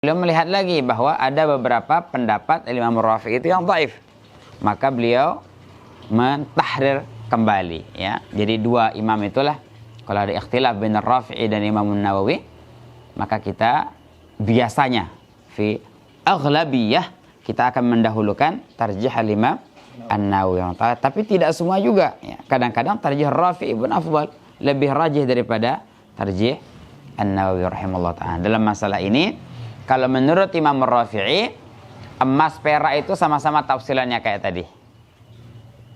Beliau melihat lagi bahwa ada beberapa pendapat Imam Rafi'i itu yang dhaif. Maka beliau mentahrir kembali, ya. Jadi dua imam itulah, kalau ada ikhtilaf bin Rafi'i dan Imam Nawawi, maka kita biasanya fi aghlabiyah kita akan mendahulukan tarjih al-Imam An-Nawawi. Tapi tidak semua juga, ya. Kadang-kadang tarjih Rafi'i bin afdal, lebih rajih daripada tarjih An-Nawawi rahimahullah ta'ala. Dalam masalah ini, kalau menurut Imam Rafi'i, emas perak itu sama-sama tafsilannya kayak tadi,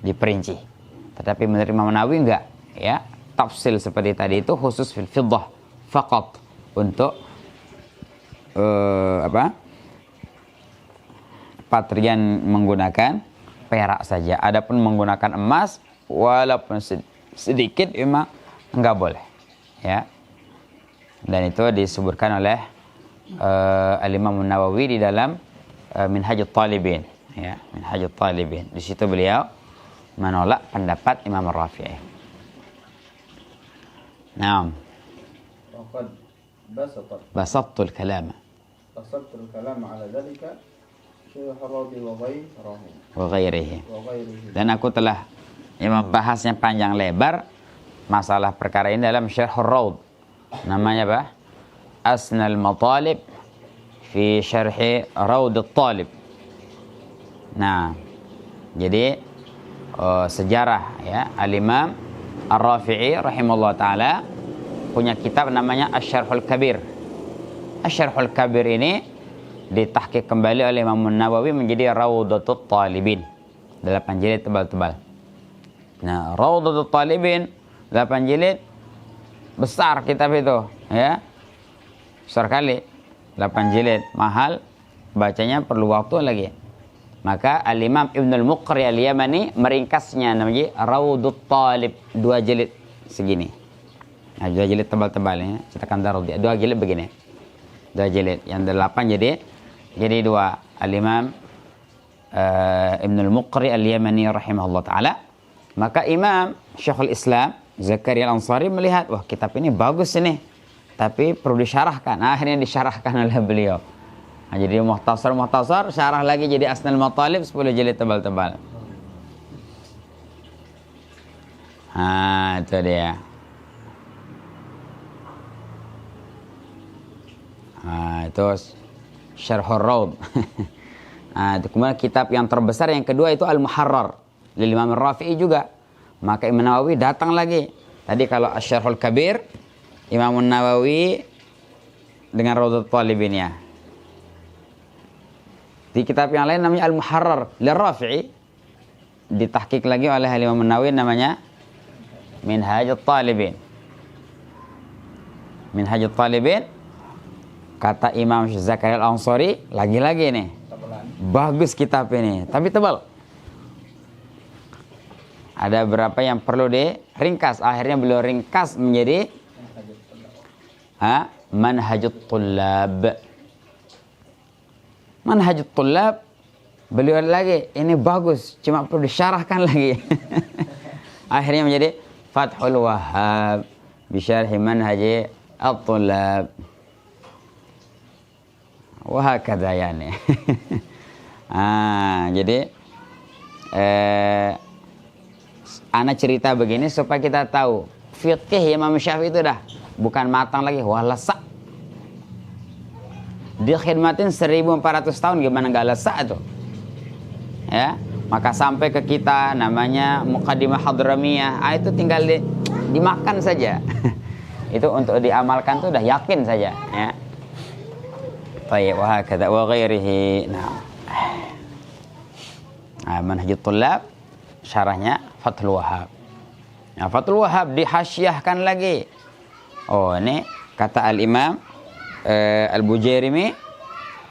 diperinci. Tetapi menurut Imam Nawawi enggak, ya. Tafsil seperti tadi itu khusus fil fiddah faqat, untuk patrian menggunakan perak saja. Adapun menggunakan emas walaupun sedikit memang enggak boleh, ya. Dan itu disebutkan oleh Al-Imam Nawawi di dalam Minhajut Talibin, ya, Minhajut Talibin. Di situ beliau menolak pendapat Imam Rafi'i. Naam. Waqad basattul kalam ala dzalika Syekh Rabi wa ghairihi. Dan aku telah membahasnya panjang lebar masalah perkara ini dalam Syarhur Raud. Namanya apa? Asnal Matalib fi Syarhi Raud Talib. Nah, jadi sejarah, ya, Al-Imam Ar-Rafi'i rahimahullah ta'ala punya kitab namanya Asy-Syarhul Kabir. Asy-Syarhul Kabir ini ditahqiq kembali oleh Imam Nawawi menjadi Raudatul Talibin, 8 jilid tebal-tebal. Nah, Raudatul Talibin 8 jilid, besar kitab itu, ya. Besar kali, 8 jilid, mahal, bacanya perlu waktu lagi. Maka Al-Imam Ibnul Muqri Al-Yamani meringkasnya namanya Raudut Talib, 2 jilid segini. Nah, 2 jilid tebal-tebal, ya. Cetakan Darul, 2 jilid begini. 2 jilid, yang 8 jadi 2. Al-Imam Ibnul Muqri Al-Yamani rahimahullah ta'ala. Maka Imam Syekhul Islam Zakaria Al-Ansari melihat, wah, kitab ini bagus ini, tapi perlu disyarahkan. Akhirnya disyarahkan oleh beliau. Nah, jadi mukhtasar, syarah lagi jadi Asnal Matalib, 10 jilid tebal-tebal. Nah, itu dia. Nah, itu Syarhur Raud. Nah, itu kemudian kitab yang terbesar yang kedua itu Al-Muharrar lil Imam Rafi'i juga. Maka Imam Nawawi datang lagi. Tadi kalau Asy-Syarhul Kabir, Imam Nawawi dengan Raudatul Talibin, ya. Di kitab yang lain namanya Al-Muharrar lil Rafi'i, ditahqiq lagi oleh Imam Nawawi namanya Minhajut Talibin. Minhajut Talibin, kata Imam Zakaria Al-Ansari, lagi-lagi nih, bagus kitab ini, tapi tebal. Ada beberapa yang perlu diringkas. Akhirnya beliau ringkas menjadi Manhajut Tullab. Manhajut Tullab, beliau lagi, ini bagus, cuma perlu disyarahkan lagi. Akhirnya menjadi Fathul Wahhab bi Syarhi Manhaji At-Tullab. Wah, kata yani. Jadi ana cerita begini supaya kita tahu fikih Imam Syafi'i itu dah bukan matang lagi, wah, lesak. Dikhidmatin 1400 tahun, gimana enggak lesak tuh, ya. Maka sampai ke kita namanya Muqaddimah Hadramiyah, itu tinggal dimakan saja. Itu untuk diamalkan tuh udah yakin saja, ya. Baik, wa hakadha wa ghairihi. Nah, Manhajut Tullab, syarahnya Fathul Wahhab. Nah, Fathul Wahhab dihasyiahkan lagi. Oh, ini kata Al-Imam Al-Bujairimi,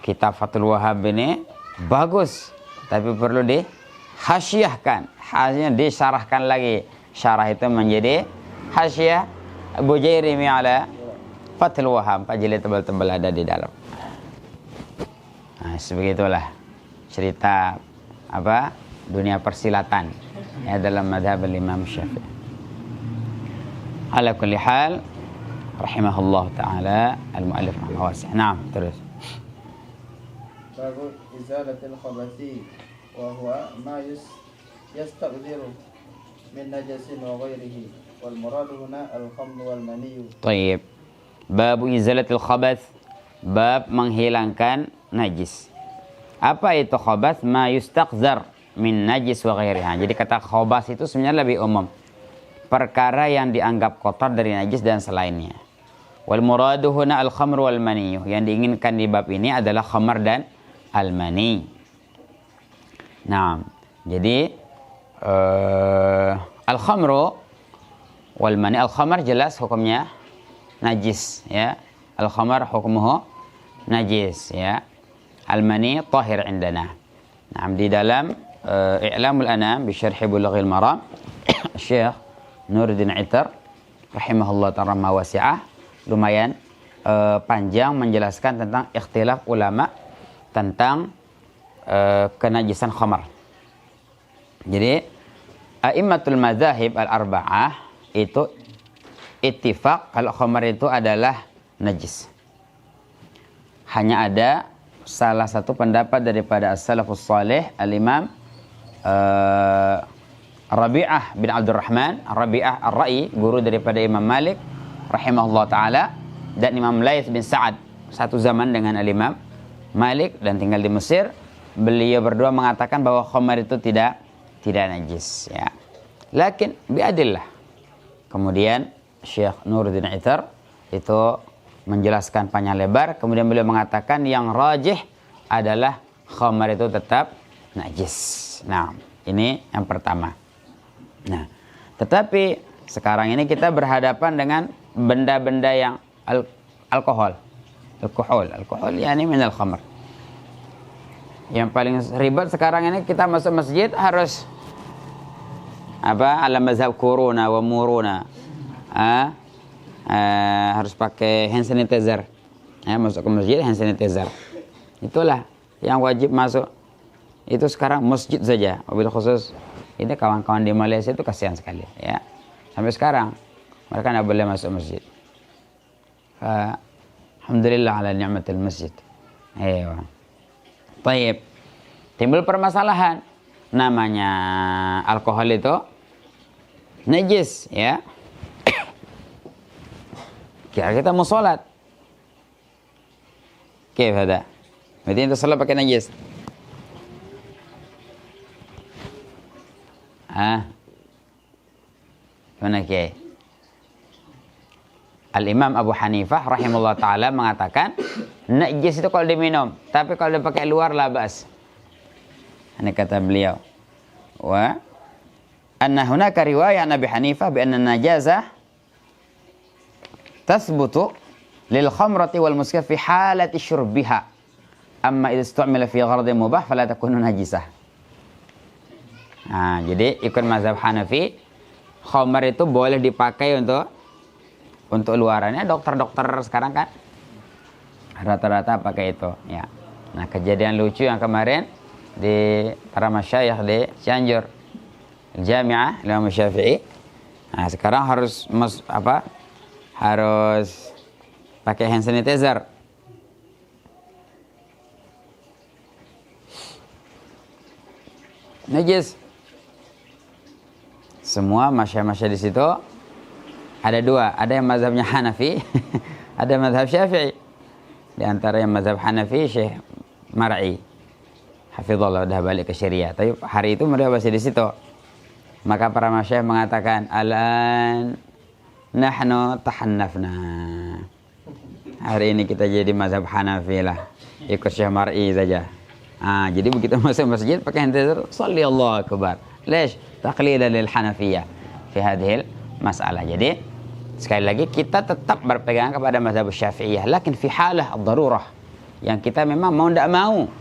kitab Fathul Wahhab ini bagus, tapi perlu dihasyiahkan. Hasyiahnya disyarahkan lagi. Syarah itu menjadi hasyiah Bujairimi ala Fathul Wahhab, 4 jilid tebal-tebal ada di dalam. Nah, sebegitulah cerita dunia persilatan, ya, dalam madhab Imam Syafi'i. Ala kulli hal, rahimahullah ta'ala al-mu'allif rahimahullah. Naam, terus. باب إزالة الخبث وهو ما يستقذر من نجس وغيره والمراد هنا الخمر والمني. طيب. Bab izalatil khabath, bab menghilangkan najis. Apa itu khabath? Ma yustaqzar min najis wa ghairiha. Jadi kata khabath itu sebenarnya lebih umum. Perkara yang dianggap kotor dari najis dan selainnya. Wal muradu huna al khamr wal mani. Yang diinginkan di bab ini adalah khamar dan al mani. Nah, jadi al khamru wal mani. Al khamar jelas hukumnya najis, ya. Al khamar hukmuhu najis, ya. Al mani tahir indana. Nah, di dalam I'lamul Anam bi Syarh Bulughil Maram, Syekh Nuruddin Itar rahimahullah ta'ala wasi'ah, lumayan panjang menjelaskan tentang ikhtilaf ulama tentang kenajisan khamar. Jadi a'immatul madzahib al-arba'ah itu ittifaq kalau khamar itu adalah najis. Hanya ada salah satu pendapat daripada as-salafus salih, al-imam Rabi'ah bin Abdurrahman, Rabi'ah Ar-Ra'i, guru daripada Imam Malik rahimahullah ta'ala, dan Imam Laits bin Sa'ad, satu zaman dengan al-imam Malik dan tinggal di Mesir. Beliau berdua mengatakan bahwa khamar itu tidak najis, ya. Lakin biadillah. Kemudian Syekh Nuruddin Itar itu menjelaskan panjang lebar, kemudian beliau mengatakan yang rajih adalah khamar itu tetap najis. Nah, ini yang pertama. Nah, tetapi sekarang ini kita berhadapan dengan benda-benda yang alkohol yakni minal khamr. Yang paling ribet sekarang ini kita masuk masjid harus ala mazhab kuruna wa muruna, harus pakai hand sanitizer, masuk ke masjid hand sanitizer. Itulah yang wajib masuk itu sekarang masjid saja. Wabil khusus ini kawan-kawan di Malaysia itu kasihan sekali, ya. Sampai sekarang mereka tidak boleh masuk masjid. Alhamdulillah ala ni'matil masjid. Ayo. Baik. Timbul permasalahan. Namanya alkohol itu najis, ya. Kira kita mau sholat. Kayak ada. Berarti itu sholat pakai najis. Mana ke? Al-Imam Abu Hanifah rahimahullah ta'ala mengatakan najis itu kalau diminum, tapi kalau dipakai luar labas. Ini kata beliau. Wa anna hunaka riwayah Nabi Hanifah bi anna najazah tathbutu lil khamrati wal muskir fi halati syurbiha. Amma idza istu'mila fi gharadin mubah fala takunu najisah. Nah, jadi ikut mazhab Hanafi, khamar itu boleh dipakai untuk luarannya. Dokter-dokter sekarang kan rata-rata pakai itu, ya. Nah, kejadian lucu yang kemarin di para masyayikh di Cianjur, Jami'ah Imam Syafi'i. Nah, sekarang harus harus pakai hand sanitizer. Najis. Semua masyayikh di situ ada dua, ada yang mazhabnya Hanafi, ada mazhab Syafi'i. Di antara yang mazhab Hanafi Syekh Mar'i, hafizallah, dah balik ke Syria. Tapi hari itu mereka masih di situ. Maka para masyayikh mengatakan, "Al-an nahnu tahannafna." Hari ini kita jadi mazhab Hanafi lah, ikut Syekh Mar'i saja. Jadi begitu masuk masjid pakai hand sanitizer, shalli Allahu akbar. Lesh taqlidan lil Hanafiyah fi hadhil masalah. Jadi sekali lagi kita tetap berpegang kepada mazhab Syafi'iyah, lakin fi halah ad-darurah, yang kita memang mau tidak mau,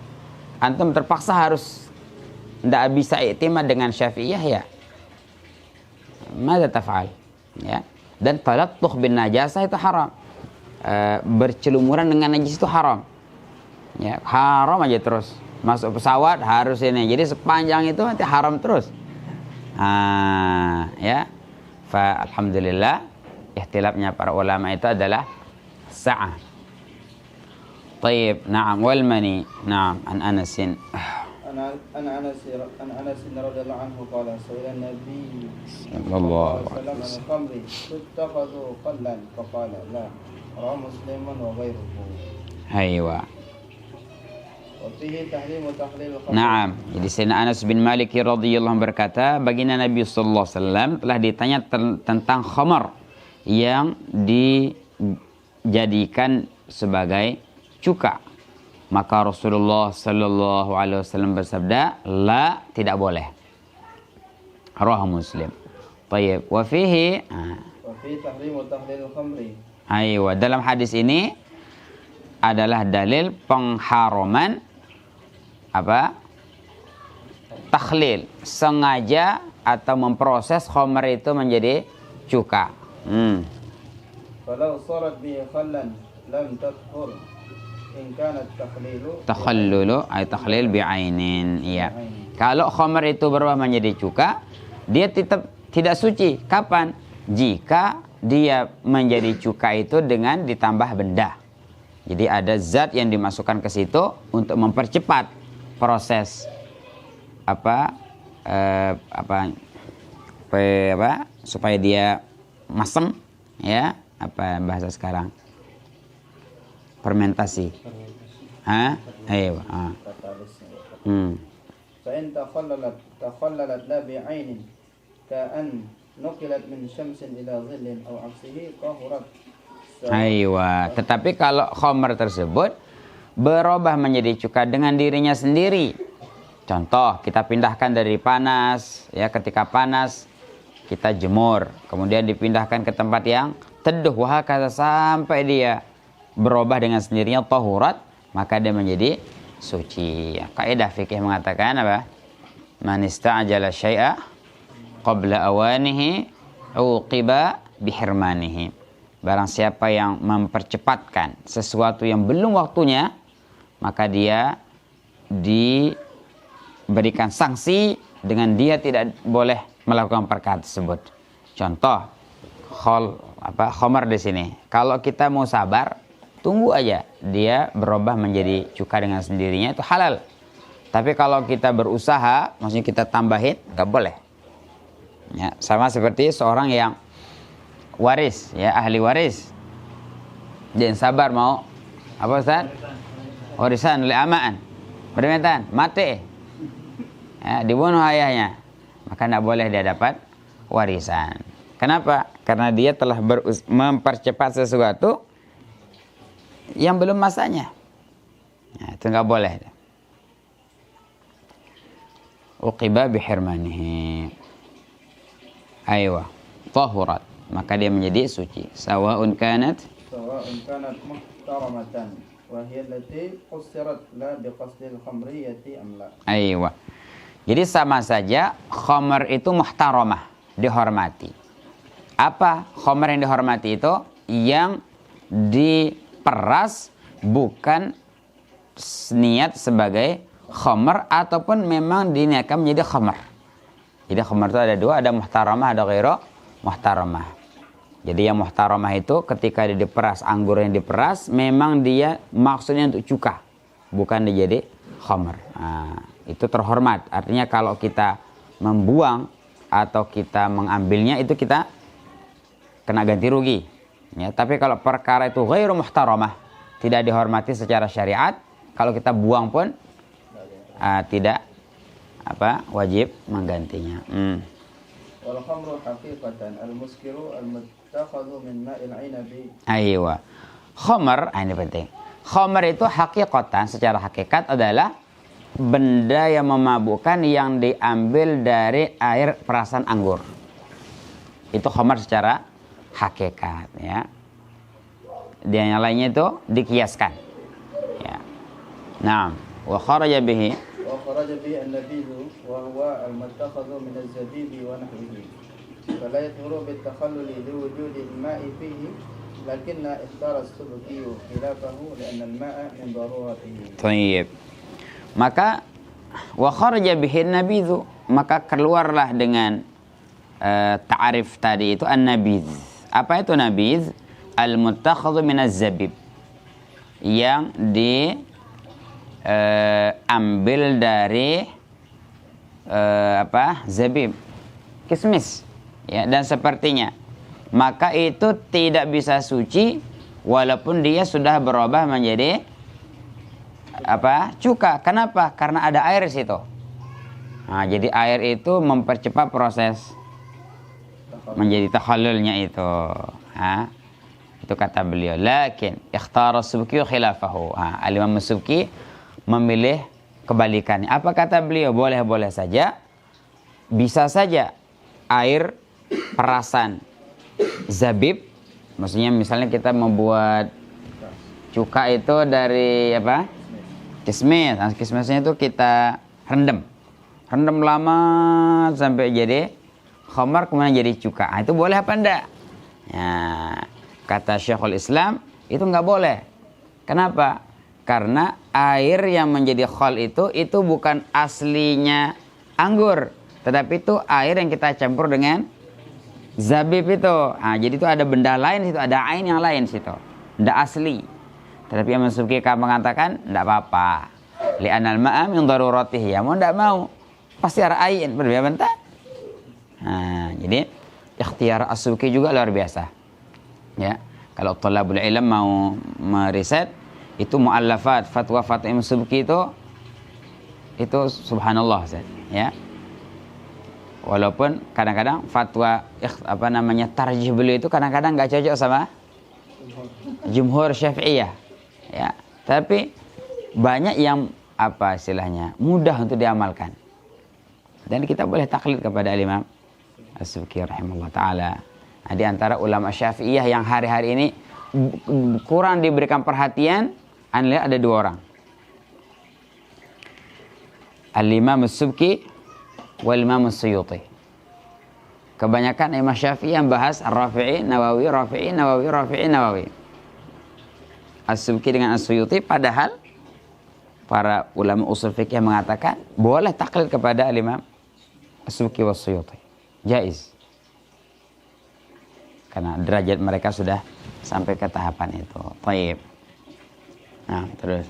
antum terpaksa harus tidak bisa iktimad dengan Syafi'iyah, ya. Mada taf'al, ya. Dan talattuh bin najasah itu haram. Bercelumuran dengan najis itu haram. Ya, haram aja terus. Masuk pesawat harus ini. Jadi sepanjang itu nanti haram terus. Ya. Fa alhamdulillah ihtilafnya para ulama itu adalah sa'ah. طيب نعم والمني نعم عن أنس عن أنس رضي الله عنه قال سئل النبي صلى الله عليه وسلم عن الخمر تتخذ خلا فقال لا رواه مسلم وغيره. أيوة وفيه تحريم تحليل الخمر. Naam. Jadi Sayyidina Anas bin Malik radhiyallahu anhu berkata, baginda Nabi sallallahu alaihi wasallam telah ditanya tentang khamar yang dijadikan sebagai cuka. Maka Rasulullah sallallahu alaihi wasallam bersabda, la, tidak boleh. Rawahu Muslim. Tayyib. Wa fihi tahrim tahlil al-khamri. Aywa, dalam hadis ini adalah dalil pengharaman apa? Takhlil, sengaja atau memproses khamr itu menjadi cuka. Kalau sarat bi khallan lam tadhur in kanat takhallulu ay takhlil bi'ainin. Iya. Kalau khamr itu berubah menjadi cuka, dia tetap tidak suci. Kapan? Jika dia menjadi cuka itu dengan ditambah benda. Jadi ada zat yang dimasukkan ke situ untuk mempercepat proses supaya dia masem, ya, apa bahasa sekarang? Fermentasi. Ayo. Fa'in takhallalat la bi'ainin ka'an nuqilat min syamsin ila dhillin aw 'aksihi tahurat. Aywa. Tetapi kalau khamr tersebut berubah menjadi cuka dengan dirinya sendiri. Contoh, kita pindahkan dari panas, ya, ketika panas kita jemur, kemudian dipindahkan ke tempat yang teduh, wahakala sampai dia berubah dengan sendirinya tahurat, maka dia menjadi suci. Kaidah fikih mengatakan apa? Man ista'jala syai'a qabla awanihi uqiba bihirmanihi. Barang siapa yang mempercepatkan sesuatu yang belum waktunya, maka dia diberikan sanksi dengan dia tidak boleh melakukan perkara tersebut. Contoh, khamar di sini. Kalau kita mau sabar, tunggu aja dia berubah menjadi cuka dengan sendirinya, itu halal. Tapi kalau kita berusaha, maksudnya kita tambahin, nggak boleh. Ya, sama seperti seorang yang waris, ya, ahli waris. Dia sabar mau apa Ustaz? Warisan oleh amaan. Permintaan, mati. Ya, dibunuh ayahnya. Maka tidak boleh dia dapat warisan. Kenapa? Karena dia telah mempercepat sesuatu yang belum masanya. Ya, itu nggak boleh. Uqiba bihirmanihi. Aywa, tahurat. Maka dia menjadi suci. Sawa'un kanat muhtaramatan wa hiya allati qusirat la biqasdil khamriyati am la. Aywa. Jadi sama saja khamr itu muhtaramah, dihormati. Apa khamr yang dihormati itu? Yang diperas bukan niat sebagai khamr ataupun memang diniatkan menjadi khamr. Jadi khamr itu ada dua, ada muhtaramah, ada ghairu muhtaramah. Jadi yang muhtaramah itu ketika dia diperas, anggur yang diperas memang dia maksudnya untuk cuka, bukan dia jadi khamr. Nah, itu terhormat. Artinya kalau kita membuang atau kita mengambilnya itu kita kena ganti rugi. Ya, tapi kalau perkara itu ghairu muhtaramah, tidak dihormati secara syariat, kalau kita buang pun tidak wajib menggantinya. Wal khamru haqiqatan al-muskiru al-muttakhadhu min ma'il 'inabi. Aywa. Khamr, ini penting. Khamr itu haqiqatan, secara hakikat adalah benda yang memabukkan yang diambil dari air perasan anggur. Itu khamr secara hakikat, ya. Dia yang lainnya itu dikiaskan. Ya. Nah, wa kharaja bihi وخرج به النبيذ وهو المتخذ من الزبيب ونحوه فلا يطهر بالتخلل لوجود الماء فيه لكن اختار السلوكي خلافه لأن الماء من ضرورته. طيب. Maka wa kharaja bihi an-nabidh, maka keluarlah dengan ta'arif tadi itu an-nabidh. Apa itu nabidh? Al-muttakhadhu min az-zabib. yang diambil dari zabib, kismis, ya, dan sepertinya, maka itu tidak bisa suci walaupun dia sudah berubah menjadi cuka. Kenapa? Karena ada air di situ. Nah, jadi air itu mempercepat proses menjadi takhallulnya itu. Itu kata beliau. Lakin ikhtara as-Subki khilafahu. Al-Imam as-Subki memilih kebalikannya. Apa kata beliau? Boleh-boleh saja. Bisa saja air perasan zabib, maksudnya misalnya kita membuat cuka itu dari kismis. Nah, kismisnya itu kita rendam lama sampai jadi khamar, kemudian jadi cuka. Itu boleh apa enggak? Ya, kata Syekhul Islam itu enggak boleh. Kenapa? Karena air yang menjadi khol itu bukan aslinya anggur, tetapi itu air yang kita campur dengan zabib itu. Nah, jadi itu ada benda lain situ, ada ain yang lain situ, tidak asli. Tetapi Imam Subki mengatakan tidak apa-apa. Li'anal ma'a min daruratihi. Ya mau tidak mau, pasti ada ain, berbeda bentar. Nah, jadi ikhtiar as-Subki juga luar biasa. Ya, kalau thalabul ilm mau meriset itu muallafat fatwa Imam Subki itu subhanallah, ya. Walaupun kadang-kadang fatwa tarjih beliau itu kadang-kadang enggak cocok sama jumhur Syafi'iyah, ya. Tapi banyak yang istilahnya mudah untuk diamalkan. Dan kita boleh taklid kepada Imam As-Subki rahimahullah taala. Nah, di antara ulama Syafi'iyah yang hari-hari ini kurang diberikan perhatian, Anda ada dua orang. Al-Imam As-Subki wal Imam As-Suyuti. Kebanyakan Imam Syafi'i yang bahas Rafi'i, Nawawi, Rafi'i, Nawawi, Rafi'i, Nawawi. As-Subki dengan As-Suyuti, padahal para ulama usul fikih mengatakan boleh taklid kepada Imam As-Subki was Suyuti. Jaiz. Karena derajat mereka sudah sampai ke tahapan itu. Baik. Nah, terus.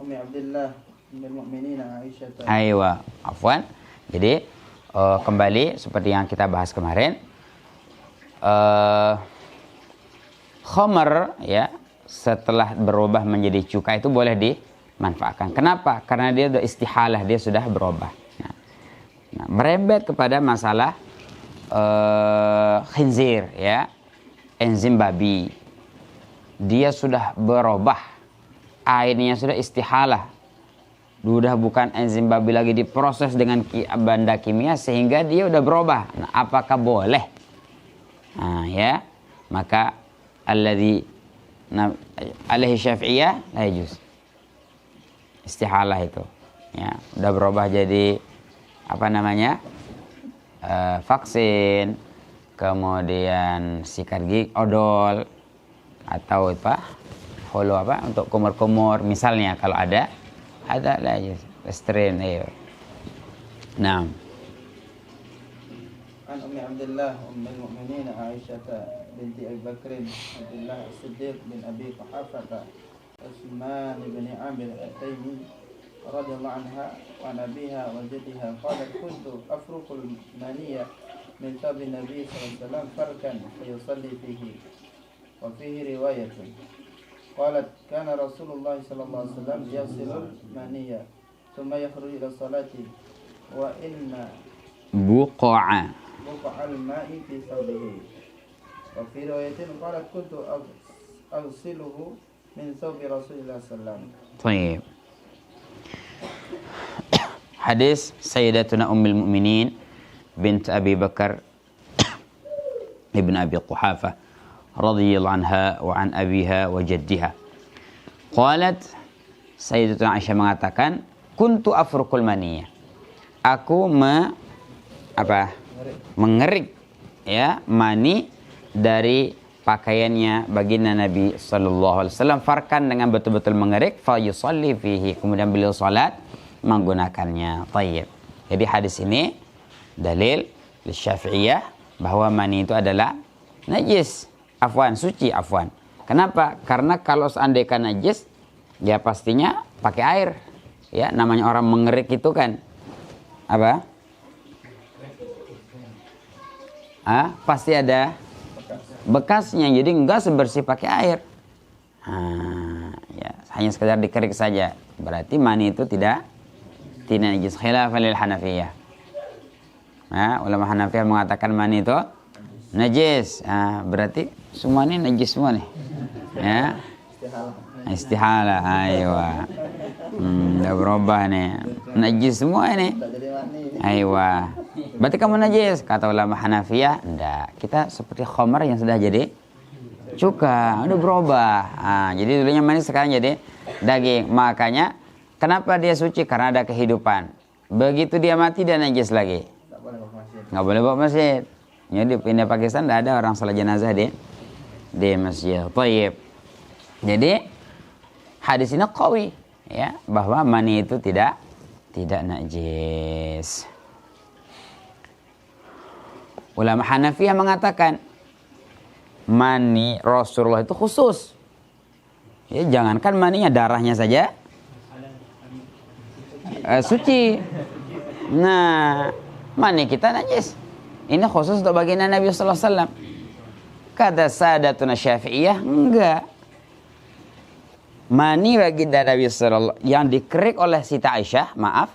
Ummi Abdullah bin Mu'minin Aisyah. Aywa, afwan. Jadi kembali seperti yang kita bahas kemarin, khamar, ya, setelah berubah menjadi cuka itu boleh dimanfaatkan. Kenapa? Karena dia sudah istihalah, dia sudah berubah. Nah, merembet kepada masalah khinzir, ya, enzim babi, dia sudah berubah, airnya sudah istihalah, sudah bukan enzim babi lagi, diproses dengan benda kimia sehingga dia sudah berubah. Nah, apakah boleh? Nah, ya, maka alladhi alaihi Syafi'iyah la yajuz. Istihalah itu, ya, sudah berubah jadi vaksin, kemudian sikat gigi, odol, atau holo untuk kumur-kumur misalnya, kalau ada lah Listerine. Nah, An Ummi Abdullah ummul mu'minin Aisyah binti Abi Bakr Abdullah As-Siddiq bin Abi Quhafah Utsman bin Amir At-Taymi radhiyallahu anha wa nabiha wa jaddiha qalat kuntu afruqul maniyah min tabi Nabi sallallahu alaihi wasallam farkan fayusalli fihi wa fihi riwayatun qalat kana Rasulullah sallallahu alaihi wasallam yasilul maniyah thumma yakhruju ila salati wa inna buqa'a al-ma'i fi thawbihi wa fi riwayatin qalat kuntu aghsiluhu min thawbi Rasulillah sallallahu alaihi wasallam. Baik. Hadis Sayyidatuna Ummul Mukminin bint Abi Bakar ibn Abi Quhafah radhiyallahu anha wa an abiha wa jaddiha. Qalat, Sayyidatuna Aisyah mengatakan, kuntu afruqul maniyah. Aku mengerik, ya, mani dari pakaiannya baginda Nabi sallallahu alaihi wasallam, farkan, dengan betul-betul mengerik, fa yusalli fihi, kemudian beliau salat menggunakannya. Tayyib. Jadi hadis ini dalil Syafi'iyah bahwa mani itu adalah najis, suci. Kenapa? Karena kalau seandainya najis, ya pastinya pakai air. Ya, namanya orang mengerik itu kan apa? Pasti ada bekasnya. Jadi enggak sebersih pakai air. Ya, hanya sekedar dikerik saja. Berarti mani itu tidak najis. Khilafan lil Hanafiyah. Ulama Hanafiyah mengatakan mani itu najis. Berarti semua ini najis semua nih. Ya. Istihala. Aywa. Udah berubah nih. Najis semua ini. Aywa. Berarti kamu najis, kata ulama Hanafiyah. Enggak. Kita seperti khamar yang sudah jadi cuka, udah berubah. Jadi dulunya manis, sekarang jadi daging. Makanya kenapa dia suci? Karena ada kehidupan. Begitu dia mati, dia najis lagi. Nggak boleh bawa masjid. Jadi pindah Pakistan tidak ada orang salat jenazah di masjid. Tayyib. Jadi hadis ini qawi, ya, bahwa mani itu tidak najis. Ulama Hanafiyah mengatakan mani Rasulullah itu khusus. Ya, jangankan maninya, darahnya saja suci. Nah, mani kita najis. Ini khusus untuk baginda Nabi sallallahu alaihi wasallam. Kata Sadatuna Syafi'iyah, enggak. Mani baginda Nabi sallallahu yang dikerik oleh Siti Aisyah, maaf,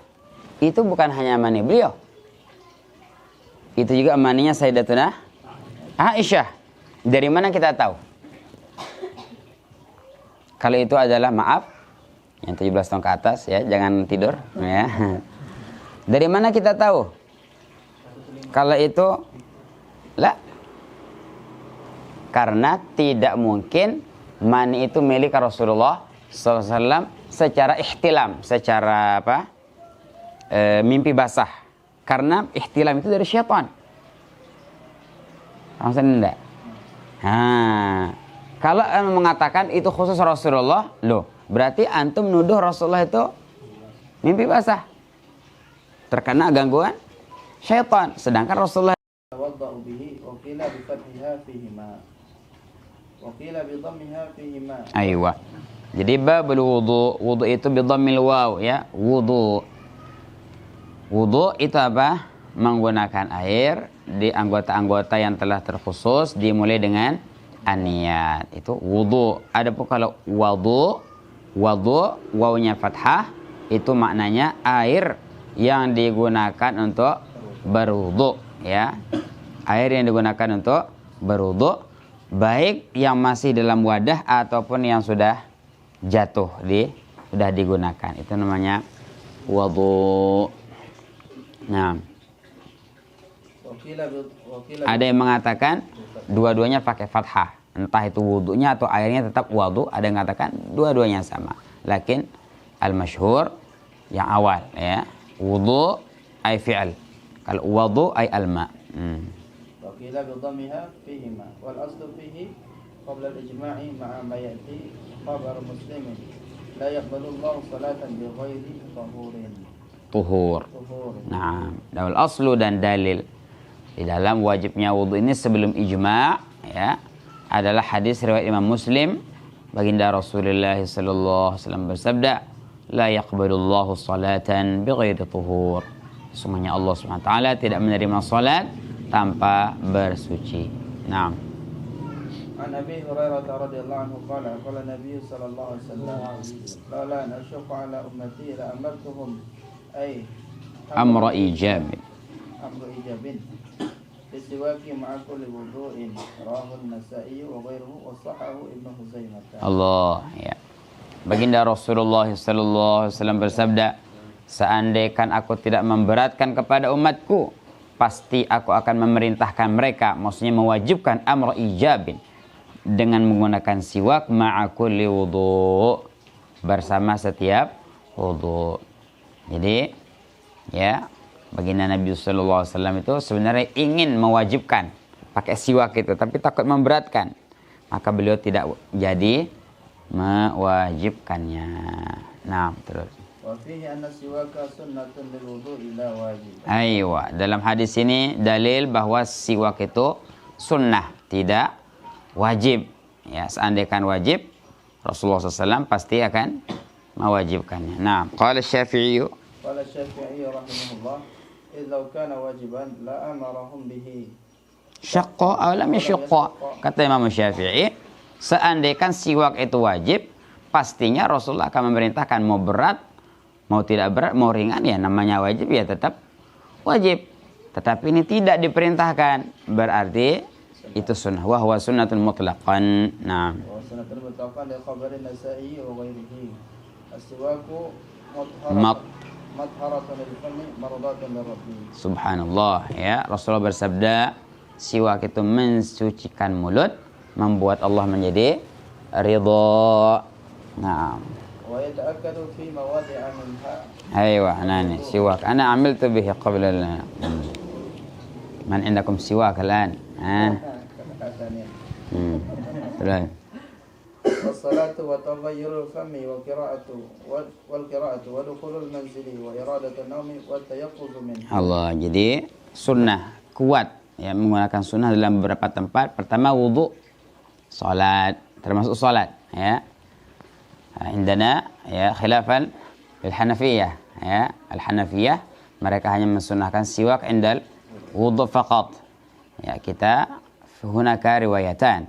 itu bukan hanya mani beliau. Itu juga maninya Sayyidatuna Aisyah. Dari mana kita tahu? Kalau itu adalah, maaf, yang 17 tahun ke atas, ya, jangan tidur, ya. Dari mana kita tahu? Kalau itu, lah, karena tidak mungkin mani itu milik Rasulullah SAW secara ihtilam, secara apa? Mimpi basah. Karena ihtilam itu dari syaitan. Maksudnya enggak? Kalau mengatakan itu khusus Rasulullah, loh, berarti antum nuduh Rasulullah itu mimpi basah, terkena gangguan syaitan. Sedangkan Rasulullah aywa. Jadi babul wudu itu bidhammil waw, ya, wudu. Wudu itu apa? Menggunakan air di anggota-anggota yang telah terkhusus, dimulai dengan an-niyat. Itu wudu. Adapun kalau wadu, wawnya fathah, itu maknanya air yang digunakan untuk berwudu, ya. Air yang digunakan untuk berwudu, baik yang masih dalam wadah ataupun yang sudah jatuh sudah digunakan. Itu namanya wudu. Nah, ada yang mengatakan dua-duanya pakai fathah, entah itu wudunya atau airnya tetap wudu. Ada yang mengatakan dua-duanya sama. Lakin al-masyhur yang awal, ya, wudu ay fi'al, kalau wudu ay al-ma. Wakila bidhammiha fihima wal aslu fihi qabla al-ijma'i ma'a ma ya'ti khabar muslimin la yaqbalu Allah salatan bi ghairi tuhur. Nah, dawal aslu dan dalil di dalam wajibnya wudu ini sebelum ijma', ya, adalah hadis riwayat Imam Muslim. Baginda Rasulullah sallallahu alaihi wasallam bersabda, la yaqbalullahu salatan bighairi tuhur. Sesungguhnya Allah Subhanahu wa taala tidak menerima salat tanpa bersuci. Nah, An Abi Hurairah radhiyallahu anhu qala qala Nabi sallallahu alaihi wasallam la nashqa ala ummati la amartuhum ay amra ijabin bisiwaki ma'a kulli wudu'in rawahu an-Nasa'i wa ghairuhu wa sahahu Ibnu Huzaimah. Allah, ya. Baginda Rasulullah sallallahu alaihi wasallam bersabda, seandainya aku tidak memberatkan kepada umatku, pasti aku akan memerintahkan mereka, maksudnya mewajibkan amra ijabin, dengan menggunakan siwak ma'a kulli wudu', bersama setiap wudu'. Jadi, ya, baginda Nabi sallallahu alaihi wasallam itu sebenarnya ingin mewajibkan pakai siwak itu, tapi takut memberatkan, maka beliau tidak jadi mewajibkannya. Nah, terus. Wa fihi anna siwaka sunnatun lil wudu'i la wajib. Aywa, dalam hadis ini dalil bahwa siwak itu sunnah, tidak wajib. Ya, seandainya wajib, Rasulullah SAW pasti akan mewajibkannya. Nah, qala Syafi'i. قال الشافعي رحمه الله إذ لو كان واجبا لأمرهم به Syaqqa aw lam yashaqqa. Kata Imam Syafi'i, seandainya siwak itu wajib, pastinya Rasulullah akan memerintahkan, mau berat, mau tidak berat, mau ringan, ya namanya wajib ya tetap wajib. Tetapi ini tidak diperintahkan, berarti itu sunnah. Wa huwa sunnatun mutlaqan. Nah. وسنة المطلقة لخبر النسائي وغيره السواك مطهرة للفم مرضاة للرب. Subhanallah, ya. Rasulullah bersabda, siwak itu mensucikan mulut, membuat Allah menjadi ridha. Nah. ويتأكد في مواضع منها. Aywa, nani siwak. Ana amiltu bihi qabla man indakum siwak الآن. Terus. والصلاة وتغير الفم والقراءة ودخول المنزل وإرادة النوم والتيقظ منه. Allah, jadi sunnah kuat ya, menggunakan sunnah dalam beberapa tempat. Pertama wudu, salat, termasuk salat ya. Indana ya khilafan lil Hanafiyah ya. Al Hanafiyah mereka hanya mensunnahkan siwak indal wudu faqat. Ya, kita hunaka riwayatan.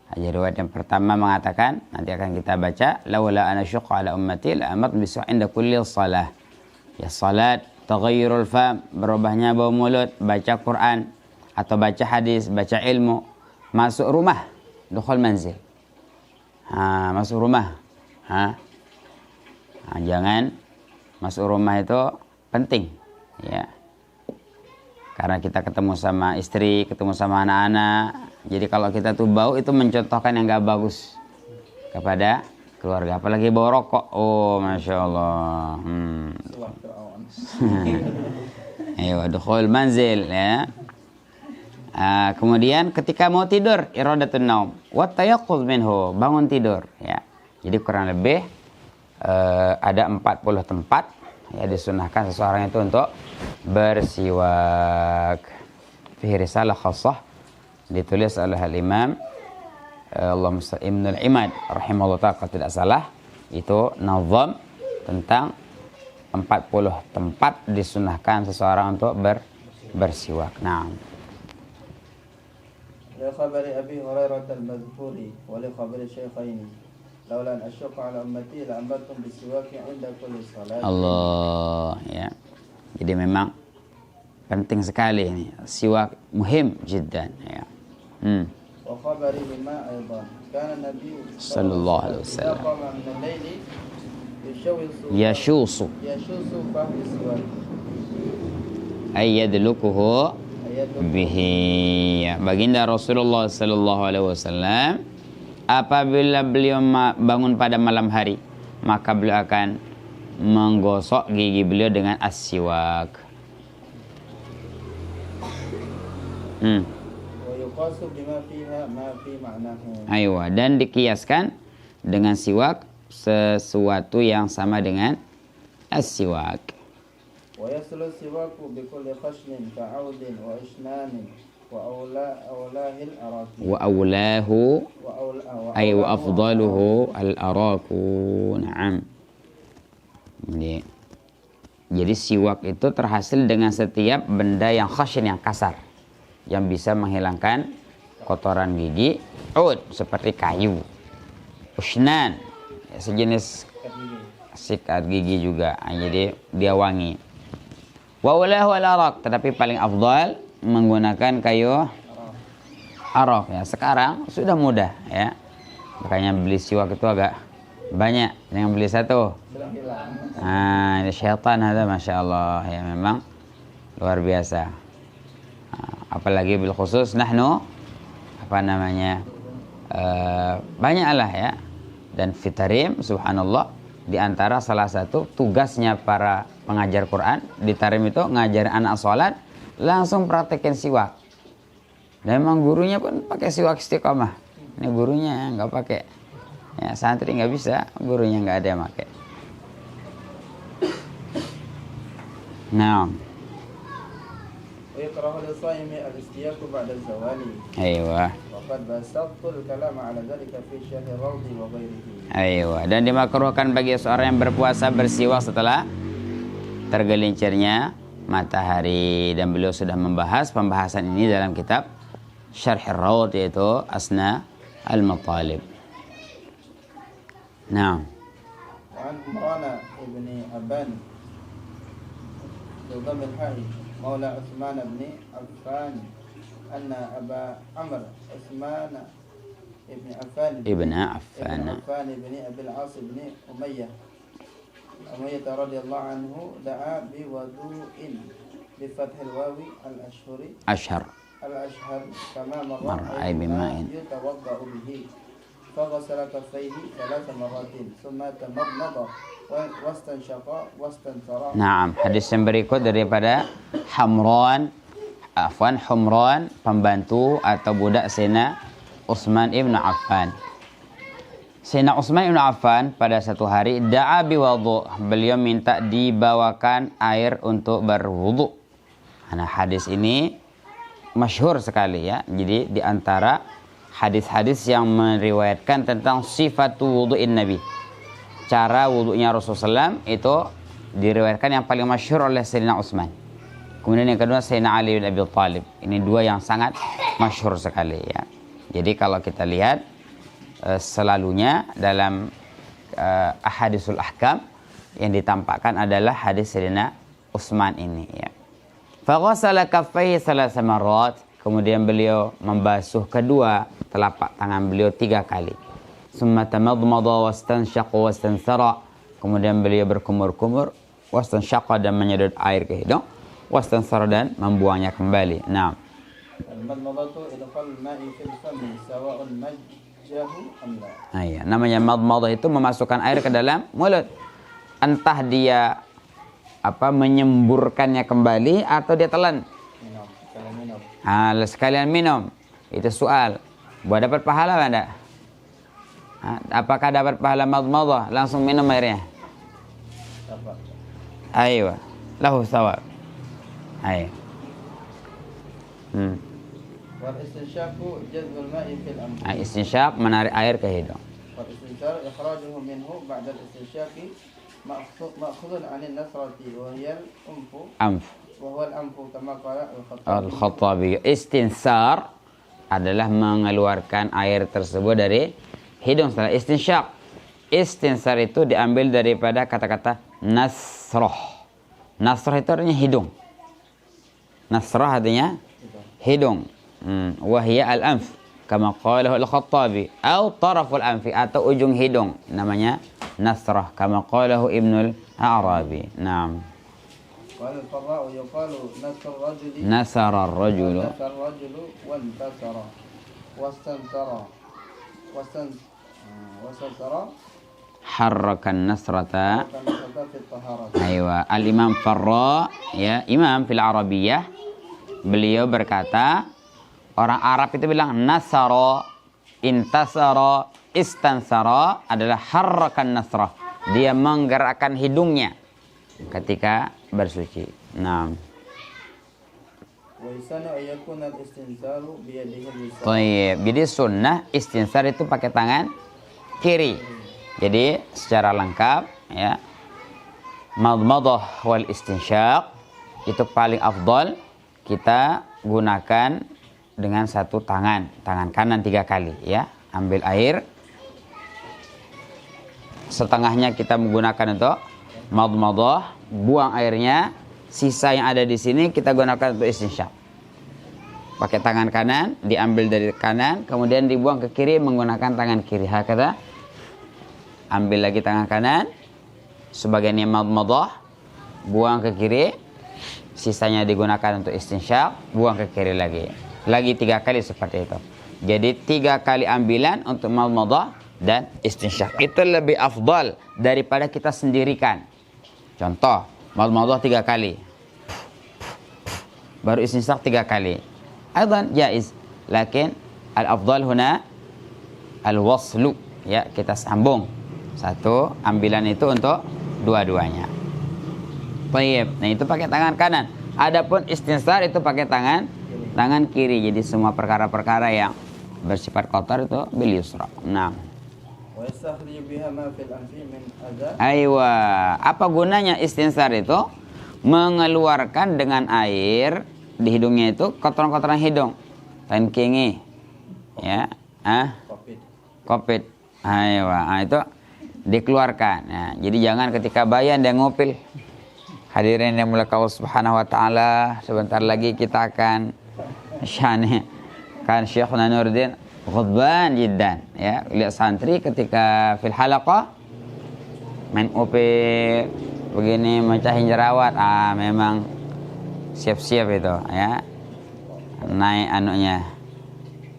Riwayat yang pertama mengatakan, nanti akan kita baca, laula ana syaqqa ala ummati la amat bisu inda kulli shalah. Ya, salat, taghayyurul fam, berubahnya bau mulut, baca Quran atau baca hadis, baca ilmu, masuk rumah, dukhul manzil. Masuk rumah. Jangan masuk rumah itu penting, ya. Karena kita ketemu sama istri, ketemu sama anak-anak. Jadi kalau kita tuh bau itu mencontohkan yang gak bagus kepada keluarga. Apalagi bau rokok. Oh, Masya Allah. Ayo, dukhul manzil ya. Kemudian ketika mau tidur, iradatun naum. Wa tayaqquz minhu, bangun tidur ya. Jadi kurang lebih ada 40 tempat ya disunahkan seseorang itu untuk bersiwak. Fi risalah khassah ditulis oleh al-Imam Ibnul Imad rahimahullah ta'ala, kalau tidak salah itu nazam tentang 40 tempat disunahkan seseorang untuk bersiwak. Nah. لخبر أبي هريرة المذكور ولخبر الشيخين لولا أن أشق على أمتي لأمرتم بالسواك عند كل صلاة. Allah, ya. Jadi memang penting sekali ini, siwak muhim jiddan ya. وخبرهما أيضا كان النبي صلى الله عليه وسلم إذا قام من الليل يشوص فهو السواك أي يدلكه به. Baginda Rasulullah sallallahu alaihi wasallam apabila beliau bangun pada malam hari, maka beliau akan menggosok gigi beliau dengan as-siwak. Aywa, dan dikiaskan dengan siwak sesuatu yang sama dengan as-siwak. Wa awlahu ay wa afdaluhu al-araku. Naam. Jadi siwak itu terhasil dengan setiap benda yang khashin, yang kasar, yang bisa menghilangkan kotoran gigi. Ud, seperti kayu. Usnan, sejenis sikat gigi juga. Jadi dia wangi. Wa ulahu al-arak, tetapi paling afdal menggunakan kayu arak ya. Sekarang sudah mudah ya. Makanya beli siwak itu agak banyak, yang beli satu. Ini syaitan ada, Masya Allah ya, memang luar biasa. Apalagi bil khusus nahnu banyaklah ya. Dan fitarim subhanallah, di antara salah satu tugasnya para pengajar Quran di tarim itu ngajarin anak sholat langsung praktekin siwak. Dan memang gurunya pun pakai siwak istiqamah. Ini gurunya nggak pakai. Ya, santri nggak bisa, gurunya nggak ada yang pakai. Nah. ويكره للصائم الاستياق بعد الزوال Aywa. وقد بسطت الكلام على ذلك في شرح الروض وغيره. Aywa. Dan dimakruhkan bagi seorang yang berpuasa bersiwak setelah tergelincirnya matahari, dan beliau sudah membahas pembahasan ini dalam kitab Syarh Ar-Rawd, yaitu Asna Al-Matalib. Nah, وعن عمران بن أبان بضم الحاء مولى عثمان بن عفان أن أبا عمرو عثمان بن عفان Ibn Affan. بن أبي العاص بن أمية رضي الله عنه دعا بوضوء بفتح الواو الأشهر Ashhar. الأشهر كما مر مر أي بماء. يتوضأ به فغسل كفيه 3 مرات ثم تمضمض واستنشق واستنثر. Naam, hadis yang berikut daripada Humran, pembantu atau budak Sayyidina Utsman ibn Affan. Sayyidina Utsman ibn Affan pada satu hari da'a biwudu, beliau minta dibawakan air untuk berwudu. Nah, hadis ini masyhur sekali ya. Jadi di antara hadis-hadis yang meriwayatkan tentang sifatu wudu'in Nabi, cara wudu'nya Rasulullah SAW, itu diriwayatkan yang paling masyhur oleh Sayyidina Utsman. Kemudian yang kedua Sayyidina Ali bin Abi Thalib. Ini dua yang sangat masyhur sekali ya. Jadi kalau kita lihat selalunya dalam ahadisul ahkam yang ditampakkan adalah hadis Sayyidina Utsman ini ya. Faghasala kaffaihi 3 marrat, kemudian beliau membasuh kedua telapak tangan beliau 3 kali. Summa tamadmada wastanshaqa wastanthara, kemudian beliau berkumur-kumur, wastanshaqa dan menyedot air ke hidung, wastanthara dan membuangnya kembali. Nah, المضمضة إدخال الماء في الفم سواء مجه أم لا. iya, namanya madmadah itu memasukkan air ke dalam mulut. Entah dia menyemburkannya kembali atau dia telan. Sekalian minum. Itu soal. Buat dapat pahala enggak? Apakah dapat pahala madmadah? Langsung minum airnya. Ayo. Lahu thawab. Ayo. والاستنشاق جذب الماء في الأنف. Istinsyaq, menarik air ke hidung. والاستنثار إخراجه منه بعد الاستنشاق مأخوذ عن النثرة وهي الأنف. Anf. وهو الأنف كما قال Al-Khattabi. Istinsar adalah mengeluarkan air tersebut dari hidung setelah istinsyaq. Istinsar itu diambil daripada kata-kata nasroh. Nasroh itu artinya hidung. Nasroh artinya hidung. Wahia al-anf kama qalahu al-Khattabi, atau taraful anfi, atau ujung hidung, namanya nasrah kama qalahu Ibnul Arabi. Naam. قال الفراء يقال نثر الرجل وانتصر واستنثر حرك النثرة. في الطهارة. Aywa, al-Imam Farra ya, imam fil Arabiyah, beliau berkata, orang Arab itu bilang nasara, intasara, istansara adalah harrakan nasrah. Dia menggerakkan hidungnya ketika bersuci. Nah. Jadi sunnah istinsar itu pakai tangan kiri. Jadi secara lengkap ya, madmadah wal istinsyaq itu paling afdal kita gunakan dengan satu tangan kanan 3 kali ya. Ambil air, setengahnya kita menggunakan untuk madmadah, buang airnya, sisa yang ada di sini kita gunakan untuk istinsyaq. Pakai tangan kanan, diambil dari kanan, kemudian dibuang ke kiri menggunakan tangan kiri. Hakata, ambil lagi tangan kanan, sebagiannya madmadah, buang ke kiri, sisanya digunakan untuk istinsyaq, buang ke kiri lagi 3 kali seperti itu. Jadi 3 kali ambilan untuk madmadah dan istinsyaq. Itu lebih afdal daripada kita sendirikan. Contoh, madmadah 3 kali, baru istinsyaq 3 kali. Aidan jaiz, lakin al-afdal huna al-waslu ya, kita sambung satu ambilan itu untuk dua-duanya. Baik, nah itu pakai tangan kanan. Adapun istinsar itu pakai tangan kiri. Jadi semua perkara-perkara yang bersifat kotor itu bil yusra. Nah. Wa yastakhrij biha ma fil anfi min adha. Aywa. Apa gunanya istinsar itu? Mengeluarkan dengan air di hidungnya itu kotoran-kotoran hidung. Tenkingi. Ya. Kopit. Aywa. Nah, itu dikeluarkan. Nah, jadi jangan ketika bayan dan ngupil. Hadirin yang mulia Allah Subhanahu wa taala, sebentar lagi kita akan syane kan Syekh Nuruddin ghadban jiddan ya, lihat santri ketika fil halaqah main upil begini mecahin jerawat, memang siap-siap itu ya. Naik anunya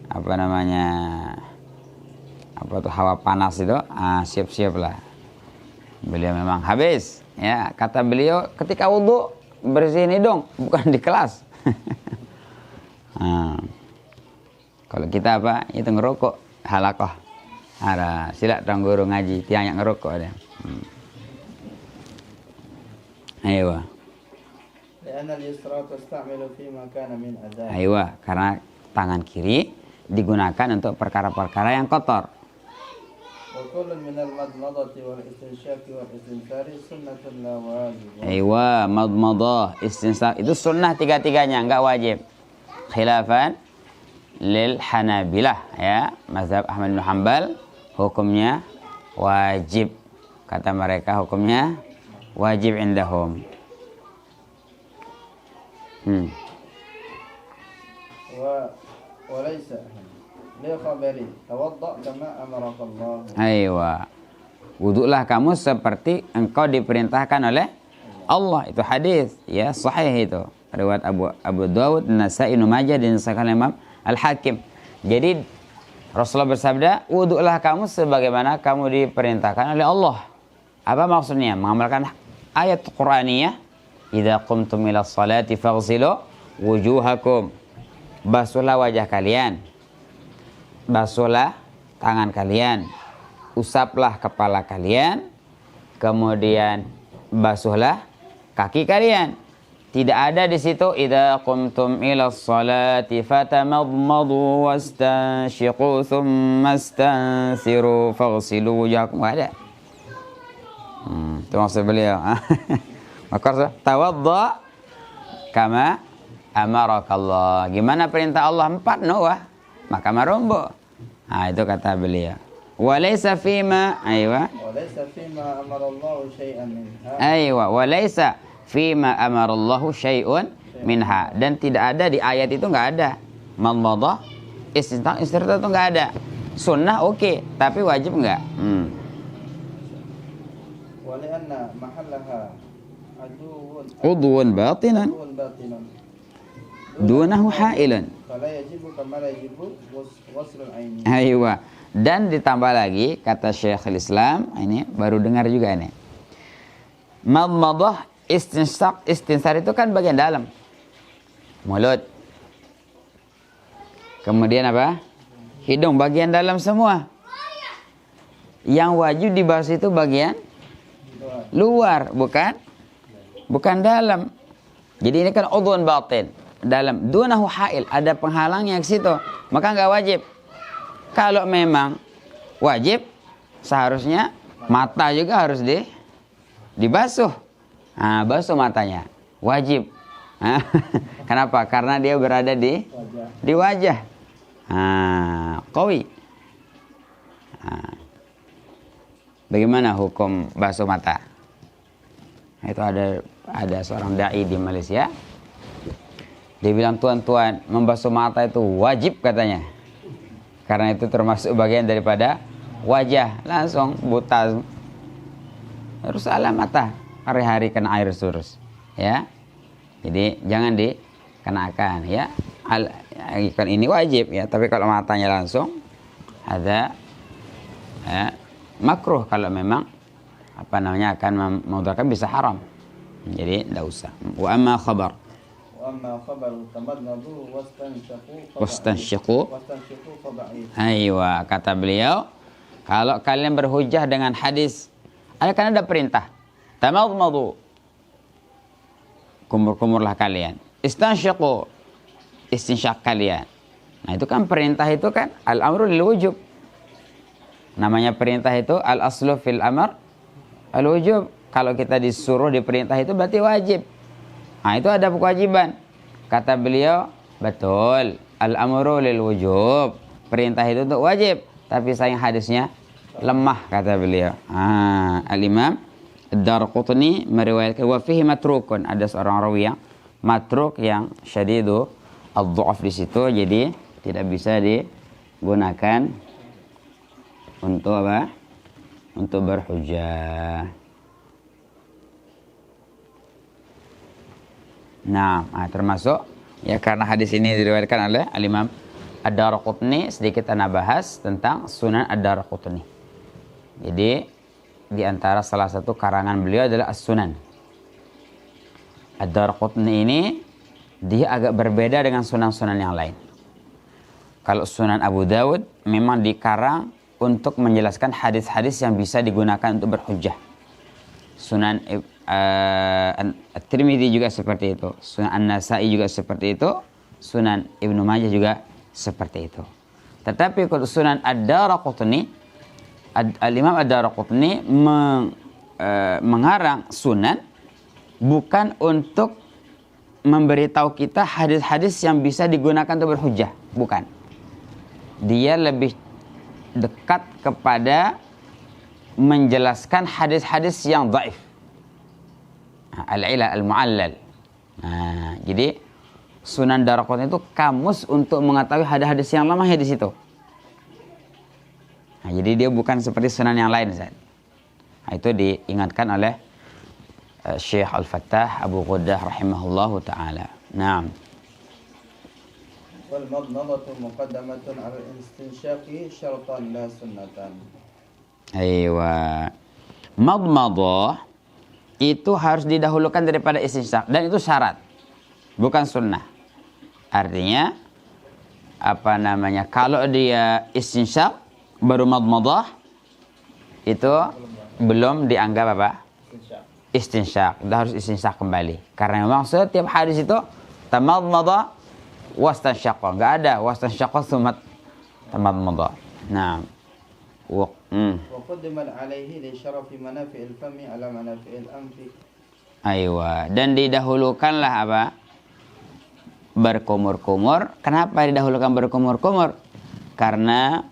apa namanya? Apa tuh hawa panas itu, siap-siap lah. Beliau memang habis. Ya, kata beliau ketika wudhu bersihin hidung, bukan di kelas. Kalau kita apa? Itu ngerokok, halakoh. Ada silat dong guru ngaji, tiang yang ngerokok ada. Ayo. Ayo, karena tangan kiri digunakan untuk perkara-perkara yang kotor. Aywa, madmadah, istinsar itu sunnah tiga-tiganya, enggak wajib. Khilafan lil Hanabilah ya, mazhab Ahmad bin Hanbal hukumnya wajib. Kata mereka hukumnya wajib indahum. Walaysa liqabari tawadda kama amarakallah. Aywa. Wudulah kamu seperti engkau diperintahkan oleh Allah. Itu hadis ya, sahih itu. Riwayat Abu Dawud, Nasa'i, Ibnu Majah dan disahkan Imam Al-Hakim. Jadi Rasulullah bersabda, wudulah kamu sebagaimana kamu diperintahkan oleh Allah. Apa maksudnya? Mengamalkan ayat Qur'aniyah, idza qumtum ila sholati faghsilu wujuhakum. Basuhlah wajah kalian, basuhlah tangan kalian, usaplah kepala kalian, kemudian basuhlah kaki kalian. Tidak ada di situ idza qumtum ila sholati fatamadmadu wastanshiqu thumma istansiru faghsilu wujuhakum. Ada. Itu maksud beliau. Maka tawadda kama amarakallah. Gimana perintah Allah 4 Noah? Maka marumbu. Itu kata beliau. Walaysa fima walaysa fima amarallahu syai'an minha. Walaysa fima amarallahu syai'un minha. Dan tidak ada di ayat itu, enggak ada madmadah, istinsar itu enggak ada. Sunnah oke, tapi wajib enggak. Walianna mahallaha udwun batinan dunahu ha'ilan. Aywa. Dan ditambah lagi kata Syekhul Islam, ini baru dengar juga nih. Madmadah istinsar itu kan bagian dalam. Mulut. Kemudian apa? Hidung bagian dalam semua. Yang wajib dibahas itu bagian luar, bukan dalam. Jadi ini kan udhun batin. Dalam dunahu ha'il, ada penghalangnya ke situ, maka enggak wajib. Kalau memang wajib, seharusnya mata juga harus dibasuh. Basuh matanya, wajib. Kenapa? Karena dia berada di wajah. Qawi. Bagaimana hukum basuh mata? Itu ada seorang dai di Malaysia. Dia bilang, tuan-tuan, membasuh mata itu wajib katanya. Karena itu termasuk bagian daripada wajah. Langsung buta. Harus salah mata. Hari-hari kena air terus. Ya. Jadi jangan dikenakan ya. Kan ini wajib ya. Tapi kalau matanya langsung ada makruh kalau memang akan memudaratkan, bisa haram. Jadi tidak usah. Wa amma khabar wastanshiqu. Aywa, kata beliau, kalau kalian berhujah dengan hadis, kan ada perintah tamadmadu, kumur-kumurlah kalian. Istansyiqu, istinsyak kalian. Nah itu kan perintah itu kan al-amru lil wujub. Namanya perintah itu al-aslu fil amr al-wujub. Kalau kita disuruh diperintah itu berarti wajib. Nah itu ada kewajiban. Kata beliau, betul, al-amru lil wujub. Perintah itu untuk wajib, tapi sayang hadisnya lemah kata beliau. Al-Imam Ad-Darqutni meriwayatkan wa fihi matrukun, ada seorang rawi yang matruk yang syadidu ad-dha'af di situ, jadi tidak bisa digunakan untuk apa? Untuk berhujjah. Nah, termasuk ya karena hadis ini diriwayatkan oleh Al-Imam Ad-Darqutni, sedikit ana bahas tentang Sunan Ad-Darqutni. Jadi di antara salah satu karangan beliau adalah As-Sunan. Ad-Darqutni ini dia agak berbeda dengan sunan-sunan yang lain. Kalau Sunan Abu Dawud memang dikarang untuk menjelaskan hadis-hadis yang bisa digunakan untuk berhujjah. Sunan At-Tirmidzi juga seperti itu. Sunan An-Nasa'i juga seperti itu. Sunan Ibnu Majah juga seperti itu. Tetapi kalau Sunan Ad-Darqutni, Al-Imam Ad-Darqutni mengarang sunan bukan untuk memberitahu kita hadis-hadis yang bisa digunakan untuk berhujjah, bukan. Dia lebih dekat kepada menjelaskan hadis-hadis yang dhaif. Al-ilal al-mu'allal. Jadi Sunan Darqutni itu kamus untuk mengetahui hadis-hadis yang lemah di situ. Jadi dia bukan seperti sunan yang lain, Ustaz. Itu diingatkan oleh Syekh Al-Fattah Abu Ghuddah rahimahullahu taala. Naam. Wal madmadatu muqaddamatun 'ala al-istinsyaqi syartan la sunnatan. Aywa. Madmadah itu harus didahulukan daripada istinsyak, dan itu syarat, bukan sunnah. Artinya apa namanya? Kalau dia istinsyak baru madmadah itu belum dianggap apa? Istinsyak. Dia harus istinsyak kembali. Karena memang setiap hadis itu tamadmada wastansyaqa. Enggak ada wastansyaqa tsumma tamadmada. Nah. Wa qaddiman alaihi li syarafi manafi'il fami ala manafi'il anfi. Aywa, dan didahulukanlah apa? Berkumur-kumur. Kenapa didahulukan berkumur-kumur? Karena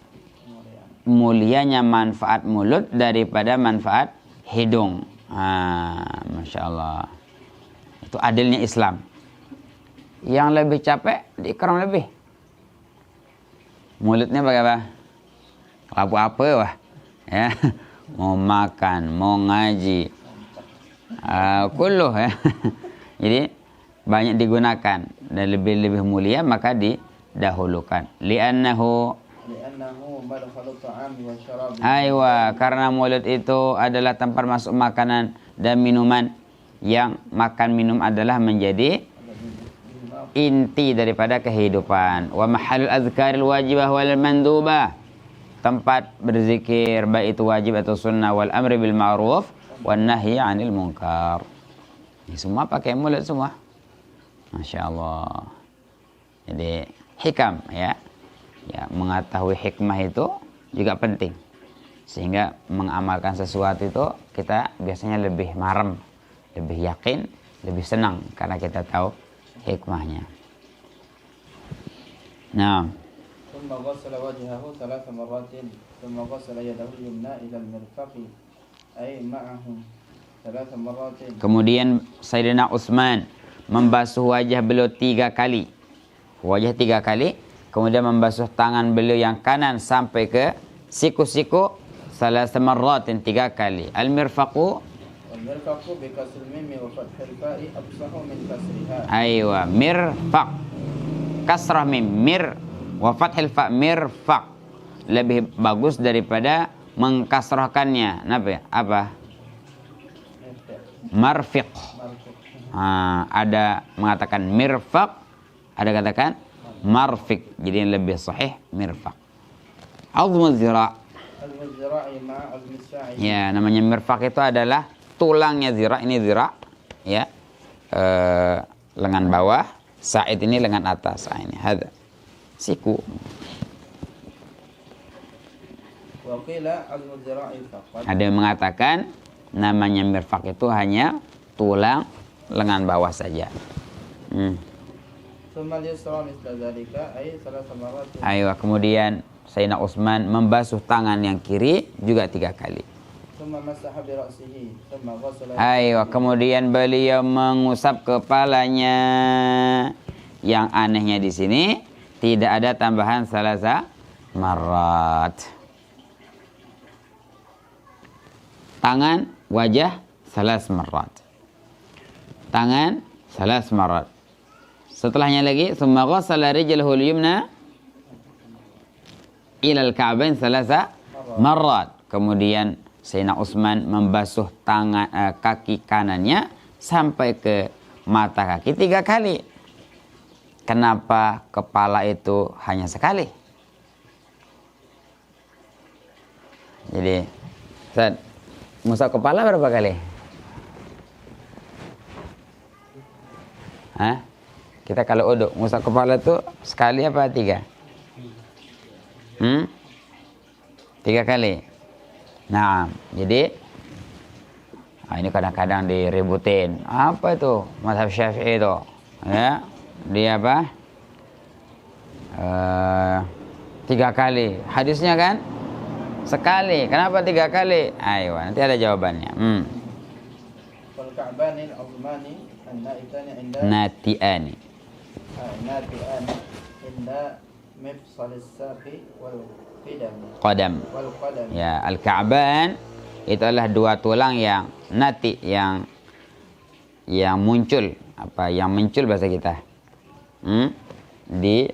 mulianya manfaat mulut daripada manfaat hidung. Masya Allah. Itu adilnya Islam. Yang lebih capek diikram lebih. Mulutnya bagaimana? Apa wah, ya, mau makan, mau ngaji, kulluh ya. Jadi banyak digunakan dan lebih mulia maka didahulukan. Li'annahu madkhalut ta'ami wa syarab. Aywa, karena mulut itu adalah tempat masuk makanan dan minuman, yang makan minum adalah menjadi inti daripada kehidupan. Wa mahalul azkaril wajibah wal mandubah, tempat berzikir baik itu wajib atau sunnah, wal amri bil ma'ruf wan nahyi 'anil munkar. Ini semua pakai mulut semua. Masya Allah. Jadi hikam ya. Ya, mengetahui hikmah itu juga penting. Sehingga mengamalkan sesuatu itu kita biasanya lebih marem, lebih yakin, lebih senang karena kita tahu hikmahnya. Nah, ثم غسل وجهه 3 مرات ثم غسل يده اليمنى إلى المرفق أي معه 3 مرات. Kemudian Sayyidina Utsman membasuh wajah beliau 3 kali. Wajah 3 kali, kemudian membasuh tangan beliau yang kanan sampai ke siku-siku 3 marratin 3 kali. Al-mirfaqu bi kasril mim wa fathil fa'i afsahu min kasriha. Aywa, mirfaq. Kasrah mim, mir wa fathil fa, mirfaq. Lebih bagus daripada mengkasrahkannya. Apa? Marfiq. Ada mengatakan mirfaq, ada katakan marfiq. Jadi yang lebih sahih mirfaq. Azmul zira'. Ya, namanya mirfaq itu adalah tulangnya zira'. Ini zira', ya. lengan bawah, sa'id ini lengan atas. Nah, ini hadza. Siku. Ada yang mengatakan namanya mirfaq itu hanya tulang lengan bawah saja. Ayo, kemudian Sayyidina Utsman membasuh tangan yang kiri juga 3 kali. Ayo, kemudian beliau mengusap kepalanya. Yang anehnya di sini tidak ada tambahan salasa marat. Tangan, wajah, salas marat. Tangan, salas marat. Setelahnya lagi, summa ghassala rijlahu al-yumna ila al-ka'bain salasa marat. Kemudian Sayyidina Utsman membasuh tangan kaki kanannya sampai ke mata kaki 3 kali. Kenapa kepala itu hanya sekali? Jadi, Ustaz, ngusap kepala berapa kali? Hah? Kita kalau uduk, ngusap kepala itu sekali apa 3? 3 kali. Nah, jadi ini kadang-kadang diributin. Apa itu? Mazhab Syafi'i itu. Ya, dia apa? 3 kali. Hadisnya kan? Sekali. Kenapa 3 kali? Ayo, nanti ada jawabannya. Nati'ani. Nati'ani inda mifsalis saqi wal qadam. Ya, al-ka'ban itu adalah 2 tulang yang nati, yang muncul, yang muncul bahasa kita. Di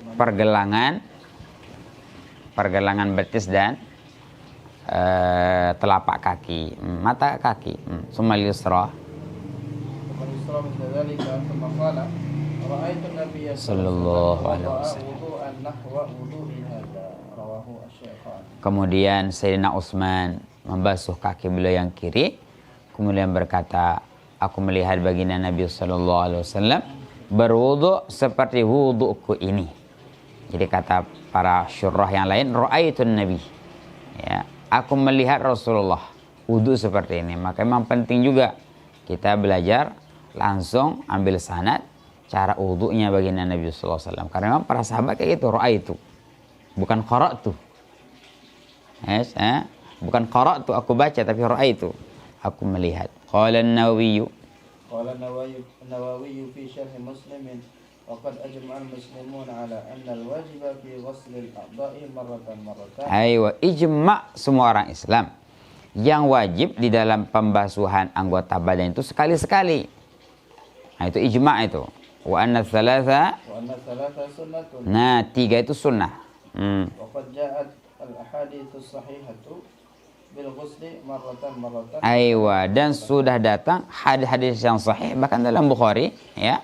pergelangan betis dan telapak kaki, mata kaki. Summal yusra. Sallallahu alaihi wasallam. Kemudian Sayyidina Utsman membasuh kaki beliau yang kiri, kemudian berkata, aku melihat baginda Nabi sallallahu alaihi wasallam berwudu seperti wuduku ini. Jadi kata para syurrah yang lain, ra'aitun nabi. Ya, aku melihat Rasulullah wudu seperti ini. Maka memang penting juga kita belajar langsung ambil sanad cara wudunya baginda Nabi sallallahu alaihi wasallam. Karena memang para sahabat kayak gitu, ra'aitu. Bukan qara'tu. Yes, bukan qara'tu aku baca, tapi ra'aitu. Aku melihat. Qala an-Nawawi. Qala an-Nawawi fi syarh Muslim, wa qad ajma'a al-muslimun ala anna al-wajib fi ghusl al-a'dha'i marratan. Aywa, ijma' semua orang Islam. Yang wajib di dalam pembasuhan anggota badan itu sekali-sekali. Nah, itu ijma' itu. Wa anna thalatha sunnatun. Nah, 3 itu sunnah. Wa qad ja'at al-ahaditsus sahihatu bil ghusli marratan. Aywa, dan sudah datang hadis-hadis yang sahih bahkan dalam Bukhari, ya.